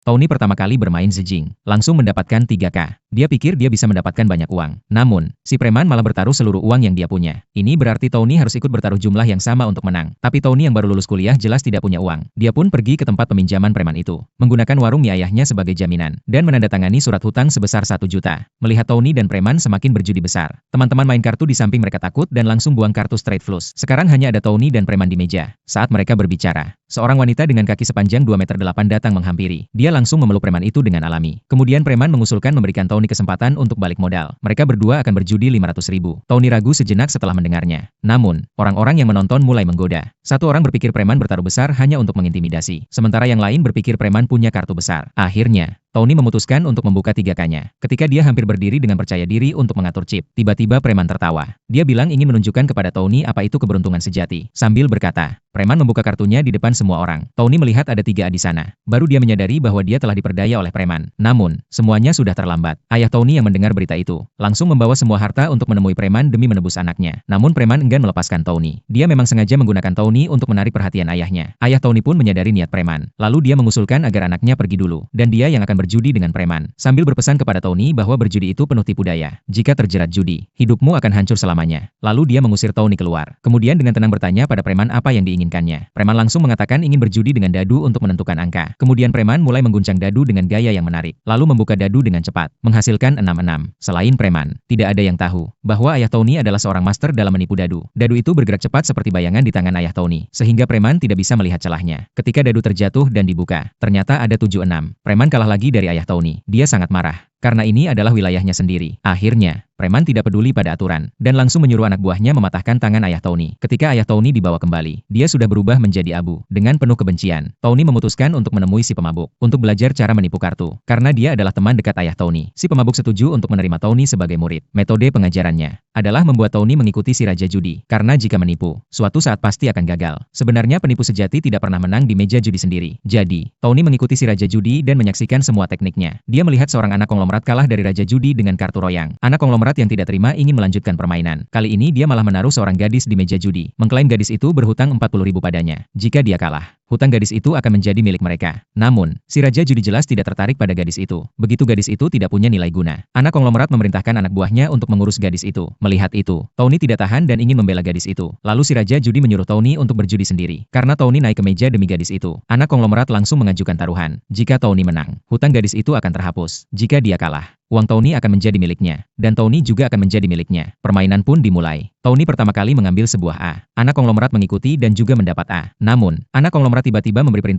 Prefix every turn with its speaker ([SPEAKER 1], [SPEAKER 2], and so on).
[SPEAKER 1] Tony pertama kali bermain zejing, langsung mendapatkan 3K. Dia pikir dia bisa mendapatkan banyak uang. Namun, si preman malah bertaruh seluruh uang yang dia punya. Ini berarti Tony harus ikut bertaruh jumlah yang sama untuk menang. Tapi Tony yang baru lulus kuliah jelas tidak punya uang. Dia pun pergi ke tempat peminjaman preman itu, menggunakan warung mie ayahnya sebagai jaminan, dan menandatangani surat hutang sebesar 1 juta. Melihat Tony dan preman semakin berjudi besar, teman-teman main kartu di samping mereka takut dan langsung buang kartu straight flush. Sekarang hanya ada Tony dan preman di meja. Saat mereka berbicara, seorang wanita dengan kaki sepanjang 2,8 meter datang menghampiri. Dia langsung memeluk preman itu dengan alami. Kemudian preman mengusulkan memberikan Tony kesempatan untuk balik modal. Mereka berdua akan berjudi 500.000. Tony ragu sejenak setelah mendengarnya. Namun, orang-orang yang menonton mulai menggoda. Satu orang berpikir preman bertaruh besar hanya untuk mengintimidasi. Sementara yang lain berpikir preman punya kartu besar. Akhirnya, Tony memutuskan untuk membuka 3K-nya. Ketika dia hampir berdiri dengan percaya diri untuk mengatur chip, tiba-tiba preman tertawa. Dia bilang ingin menunjukkan kepada Tony apa itu keberuntungan sejati. Sambil berkata, preman membuka kartunya di depan semua orang. Tony melihat ada 3A di sana. Baru dia menyadari bahwa dia telah diperdaya oleh preman. Namun, semuanya sudah terlambat. Ayah Tony yang mendengar berita itu, langsung membawa semua harta untuk menemui preman demi menebus anaknya. Namun preman enggan melepaskan Tony. Dia memang sengaja menggunakan Tony untuk menarik perhatian ayahnya. Ayah Tony pun menyadari niat preman. Lalu dia mengusulkan agar anaknya pergi dulu, dan dia yang akan berjudi dengan preman, sambil berpesan kepada Tony bahwa berjudi itu penuh tipu daya. Jika terjerat judi, hidupmu akan hancur selamanya. Lalu dia mengusir Tony keluar. Kemudian dengan tenang bertanya pada preman apa yang diinginkannya. Preman langsung mengatakan ingin berjudi dengan dadu untuk menentukan angka. Kemudian preman mulai mengguncang dadu dengan gaya yang menarik, lalu membuka dadu dengan cepat, menghasilkan 66. Selain preman, tidak ada yang tahu bahwa ayah Tony adalah seorang master dalam menipu dadu. Dadu itu bergerak cepat seperti bayangan di tangan ayah Tony, sehingga preman tidak bisa melihat celahnya. Ketika dadu terjatuh dan dibuka, ternyata ada 76. Preman kalah lagi dari ayah Tony. Dia sangat marah, karena ini adalah wilayahnya sendiri. Akhirnya, preman tidak peduli pada aturan, dan langsung menyuruh anak buahnya mematahkan tangan ayah Tony. Ketika ayah Tony dibawa kembali, dia sudah berubah menjadi abu. Dengan penuh kebencian, Tony memutuskan untuk menemui si pemabuk, untuk belajar cara menipu kartu. Karena dia adalah teman dekat ayah Tony, si pemabuk setuju untuk menerima Tony sebagai murid. Metode pengajarannya adalah membuat Tony mengikuti si raja judi, karena jika menipu, suatu saat pasti akan gagal. Sebenarnya penipu sejati tidak pernah menang di meja judi sendiri. Jadi, Tony mengikuti si raja judi dan menyaksikan semua tekniknya. Dia melihat seorang anak konglomerat kalah dari raja judi dengan kartu royang. Anak konglomerat yang tidak terima ingin melanjutkan permainan. Kali ini dia malah menaruh seorang gadis di meja judi, mengklaim gadis itu berhutang 40.000 padanya. Jika dia kalah, hutang gadis itu akan menjadi milik mereka. Namun, si raja judi jelas tidak tertarik pada gadis itu. Begitu gadis itu tidak punya nilai guna. Anak konglomerat memerintahkan anak buahnya untuk mengurus gadis itu. Melihat itu, Tony tidak tahan dan ingin membela gadis itu. Lalu si raja judi menyuruh Tony untuk berjudi sendiri. Karena Tony naik ke meja demi gadis itu, anak konglomerat langsung mengajukan taruhan. Jika Tony menang, hutang gadis itu akan terhapus. Jika dia kalah, uang Tony akan menjadi miliknya, dan Tony juga akan menjadi miliknya. Permainan pun dimulai. Tony pertama kali mengambil sebuah A. Anak konglomerat mengikuti dan juga mendapat A. Namun, anak konglomerat tiba-tiba memberi perintah